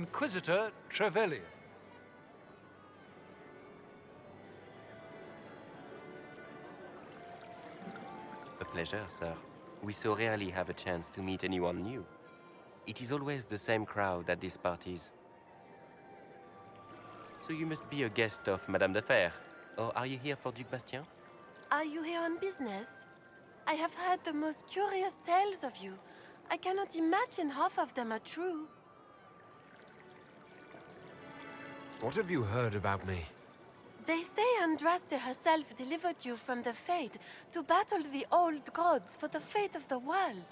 Inquisitor Trevelyan. A pleasure, sir. We so rarely have a chance to meet anyone new. It is always the same crowd at these parties. So you must be a guest of Madame de Fer. Or are you here for Duc Bastien? Are you here on business? I have heard the most curious tales of you. I cannot imagine half of them are true. What have you heard about me? They say Andraste herself delivered you from the Fate to battle the old gods for the fate of the world.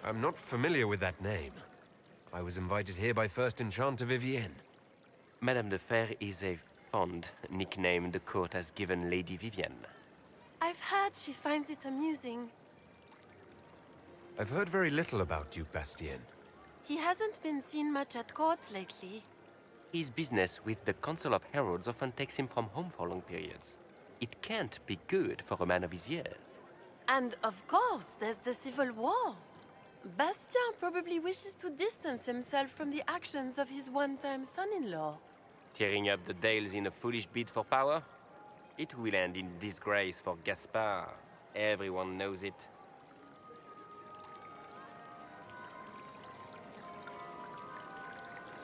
I'm not familiar with that name. I was invited here by First Enchanter Vivienne. Madame de Fer is a fond nickname the court has given Lady Vivienne. I've heard she finds it amusing. I've heard very little about Duke Bastien. He hasn't been seen much at court lately. His business with the Council of Heralds often takes him from home for long periods. It can't be good for a man of his years. And of course, there's the civil war. Bastien probably wishes to distance himself from the actions of his one-time son-in-law. Tearing up the Dales in a foolish bid for power? It will end in disgrace for Gaspard. Everyone knows it.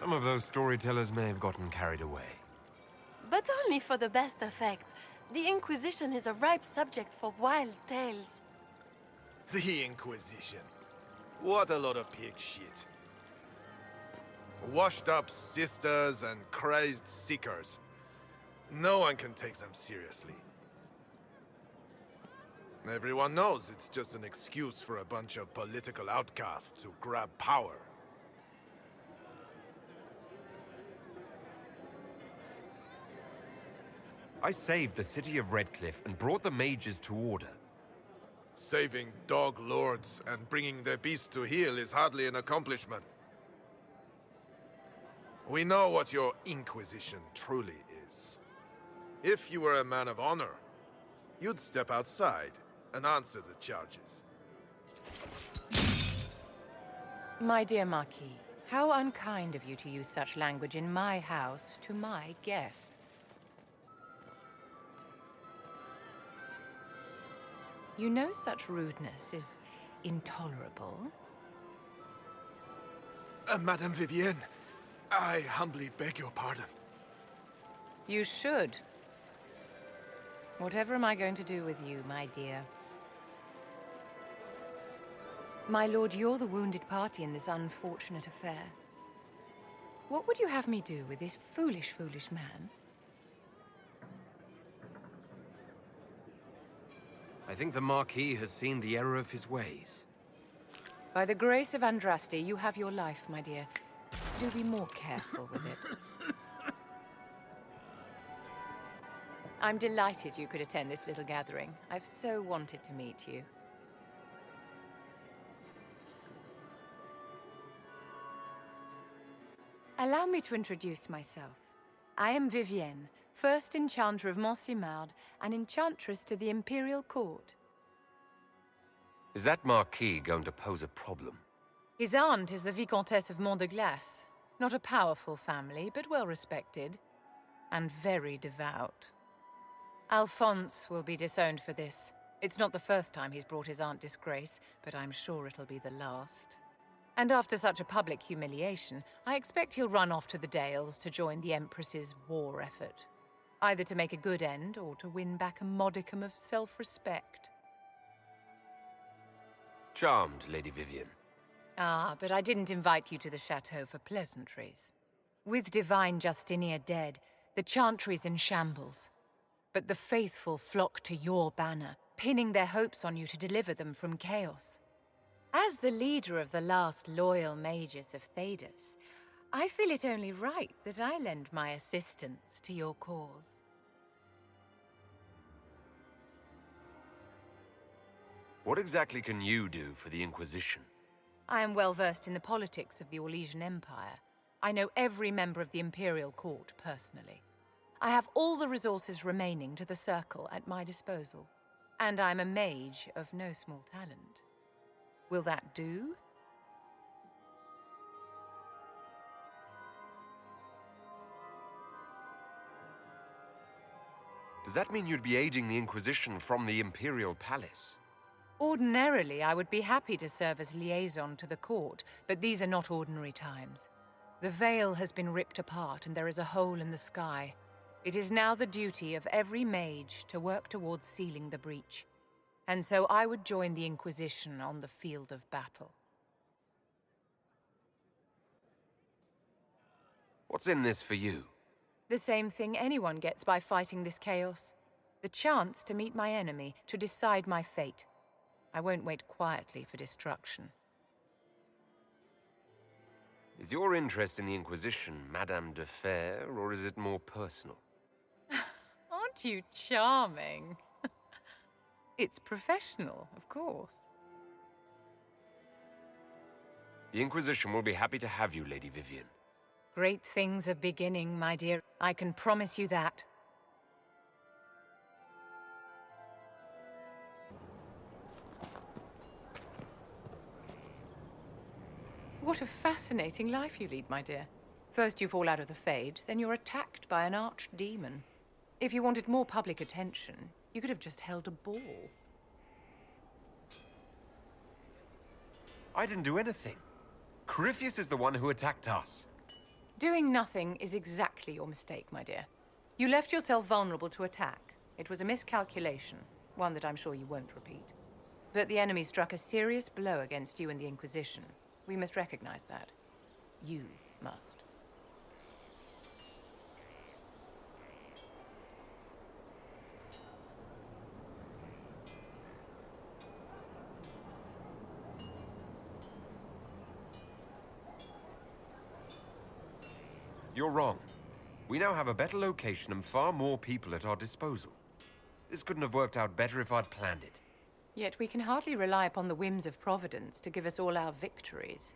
Some of those storytellers may have gotten carried away. But only for the best effect. The Inquisition is a ripe subject for wild tales. The Inquisition. What a lot of pig shit. Washed up sisters and crazed seekers. No one can take them seriously. Everyone knows it's just an excuse for a bunch of political outcasts to grab power. I saved the city of Redcliffe and brought the mages to order. Saving dog lords and bringing their beasts to heel is hardly an accomplishment. We know what your Inquisition truly is. If you were a man of honor, you'd step outside and answer the charges. My dear Marquis, how unkind of you to use such language in my house to my guests. You know such rudeness is intolerable. Madame Vivienne, I humbly beg your pardon. You should. Whatever am I going to do with you, my dear? My lord, you're the wounded party in this unfortunate affair. What would you have me do with this foolish, foolish man? I think the Marquis has seen the error of his ways. By the grace of Andraste, you have your life, my dear. Do be more careful with it. I'm delighted you could attend this little gathering. I've so wanted to meet you. Allow me to introduce myself. I am Vivienne, first Enchanter of Montsimard and Enchantress to the Imperial Court. Is that Marquis going to pose a problem? His aunt is the Vicomtesse of Mont de Glace. Not a powerful family, but well respected. And very devout. Alphonse will be disowned for this. It's not the first time he's brought his aunt disgrace, but I'm sure it'll be the last. And after such a public humiliation, I expect he'll run off to the Dales to join the Empress's war effort. Either to make a good end, or to win back a modicum of self-respect. Charmed, Lady Vivienne. Ah, but I didn't invite you to the chateau for pleasantries. With divine Justinia dead, the Chantry's in shambles. But the faithful flock to your banner, pinning their hopes on you to deliver them from chaos. As the leader of the last loyal mages of Thedas, I feel it only right that I lend my assistance to your cause. What exactly can you do for the Inquisition? I am well versed in the politics of the Orlesian Empire. I know every member of the Imperial Court personally. I have all the resources remaining to the Circle at my disposal. And I'm a mage of no small talent. Will that do? Does that mean you'd be aiding the Inquisition from the Imperial Palace? Ordinarily, I would be happy to serve as liaison to the court, but these are not ordinary times. The veil has been ripped apart and there is a hole in the sky. It is now the duty of every mage to work towards sealing the breach. And so I would join the Inquisition on the field of battle. What's in this for you? The same thing anyone gets by fighting this chaos. The chance to meet my enemy, to decide my fate. I won't wait quietly for destruction. Is your interest in the Inquisition Madame de Fer, or is it more personal? Aren't you charming? It's professional, of course. The Inquisition will be happy to have you, Lady Vivian. Great things are beginning, my dear. I can promise you that. What a fascinating life you lead, my dear. First you fall out of the Fade, then you're attacked by an archdemon. If you wanted more public attention, you could have just held a ball. I didn't do anything. Corypheus is the one who attacked us. Doing nothing is exactly your mistake, my dear. You left yourself vulnerable to attack. It was a miscalculation, one that I'm sure you won't repeat. But the enemy struck a serious blow against you and the Inquisition. We must recognize that. You must. You're wrong. We now have a better location and far more people at our disposal. This couldn't have worked out better if I'd planned it. Yet we can hardly rely upon the whims of Providence to give us all our victories.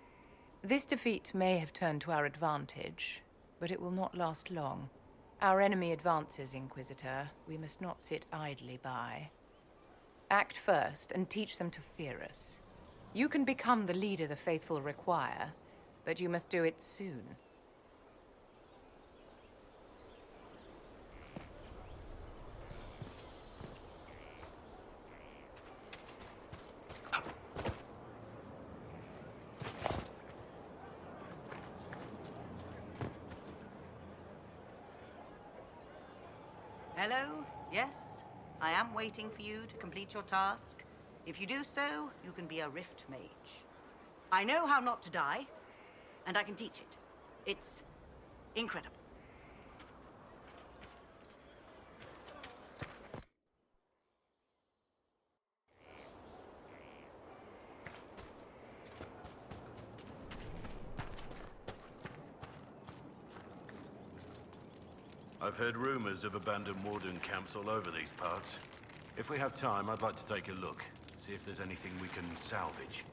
This defeat may have turned to our advantage, but it will not last long. Our enemy advances, Inquisitor. We must not sit idly by. Act first and teach them to fear us. You can become the leader the faithful require, but you must do it soon. Hello? Yes? I am waiting for you to complete your task. If you do so, you can be a Rift Mage. I know how not to die, and I can teach it. It's incredible. I've heard rumors of abandoned warden camps all over these parts. If we have time, I'd like to take a look, see if there's anything we can salvage.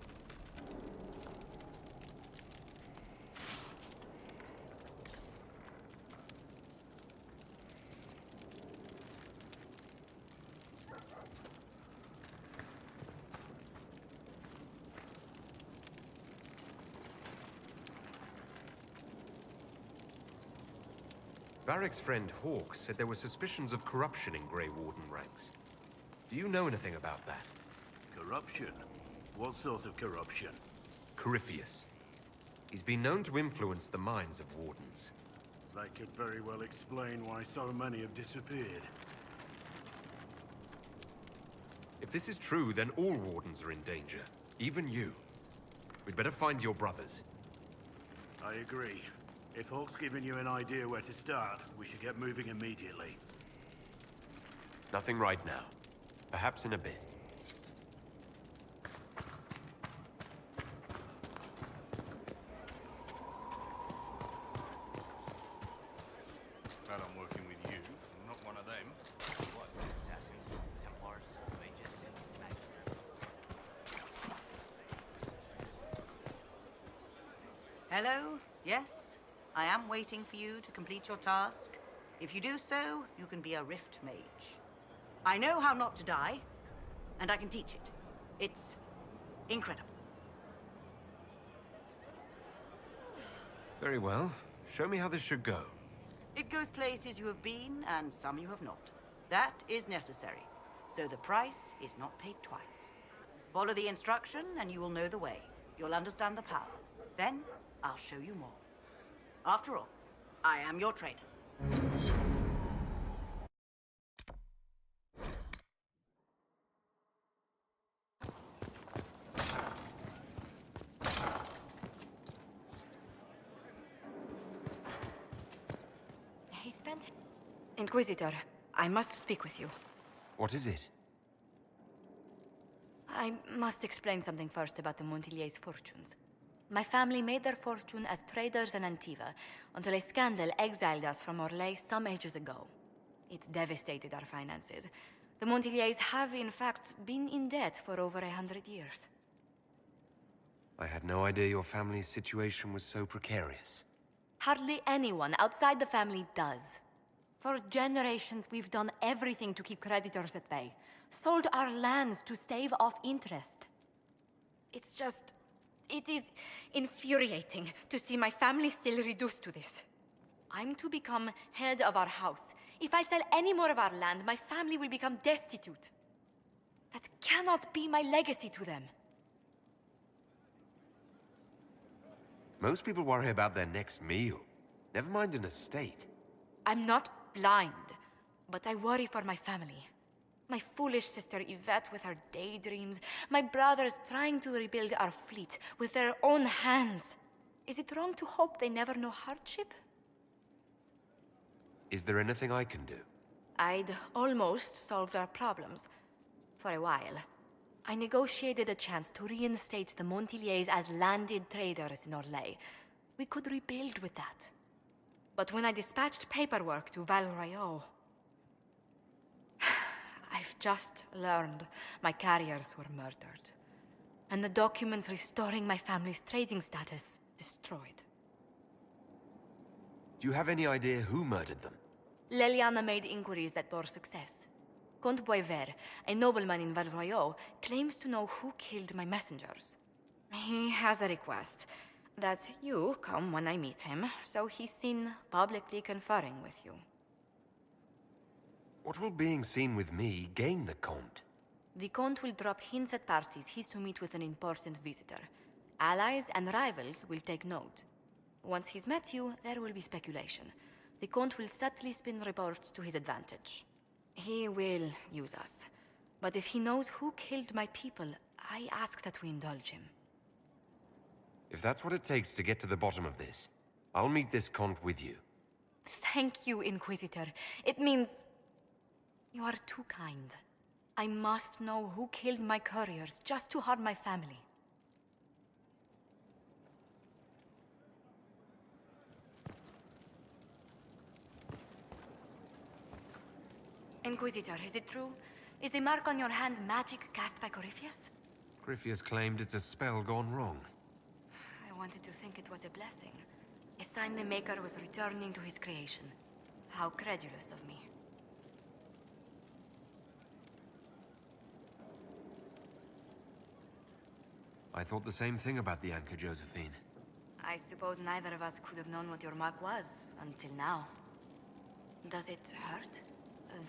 Varric's friend Hawk said there were suspicions of corruption in Grey Warden ranks. Do you know anything about that? Corruption? What sort of corruption? Corypheus. He's been known to influence the minds of wardens. That could very well explain why so many have disappeared. If this is true, then all wardens are in danger. Even you. We'd better find your brothers. I agree. If Hawk's given you an idea where to start, we should get moving immediately. Nothing right now. Perhaps in a bit. Glad I'm working with you. I'm not one of them. What? Assassins, Templars, mages, Hello? Yes? I am waiting for you to complete your task. If you do so, you can be a Rift Mage. I know how not to die, and I can teach it. It's incredible. Very well. Show me how this should go. It goes places you have been, and some you have not. That is necessary, so the price is not paid twice. Follow the instruction and you will know the way. You'll understand the power. Then, I'll show you more. After all, I am your trainer. He spent... Inquisitor, I must speak with you. What is it? I must explain something first about the Montilier's fortunes. My family made their fortune as traders in Antiva, until a scandal exiled us from Orlais some ages ago. It devastated our finances. The Montiliers have, in fact, been in debt for over 100 years. I had no idea your family's situation was so precarious. Hardly anyone outside the family does. For generations, we've done everything to keep creditors at bay. Sold our lands to stave off interest. It's just... it is infuriating to see my family still reduced to this. I'm to become head of our house. If I sell any more of our land, my family will become destitute. That cannot be my legacy to them. Most people worry about their next meal. Never mind an estate. I'm not blind, but I worry for my family. My foolish sister Yvette with her daydreams. My brothers trying to rebuild our fleet with their own hands. Is it wrong to hope they never know hardship? Is there anything I can do? I'd almost solved our problems. For a while. I negotiated a chance to reinstate the Montiliers as landed traders in Orlais. We could rebuild with that. But when I dispatched paperwork to Val Royeaux... I've just learned my carriers were murdered. And the documents restoring my family's trading status destroyed. Do you have any idea who murdered them? Leliana made inquiries that bore success. Comte Boisvert, a nobleman in Val Royeaux, claims to know who killed my messengers. He has a request that you come when I meet him, so he's seen publicly conferring with you. What will being seen with me gain the Comte? The Comte will drop hints at parties he's to meet with an important visitor. Allies and rivals will take note. Once he's met you, there will be speculation. The Comte will subtly spin reports to his advantage. He will use us. But if he knows who killed my people, I ask that we indulge him. If that's what it takes to get to the bottom of this, I'll meet this Comte with you. Thank you, Inquisitor. It means... you are too kind. I must know who killed my couriers just to harm my family. Inquisitor, is it true? Is the mark on your hand magic cast by Corypheus? Corypheus claimed it's a spell gone wrong. I wanted to think it was a blessing. A sign the Maker was returning to his creation. How credulous of me. I thought the same thing about the anchor, Josephine. I suppose neither of us could have known what your mark was until now. Does it hurt?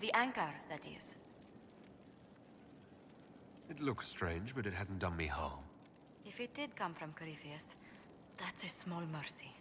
The anchor, that is. It looks strange, but it hasn't done me harm. If it did come from Corypheus, that's a small mercy.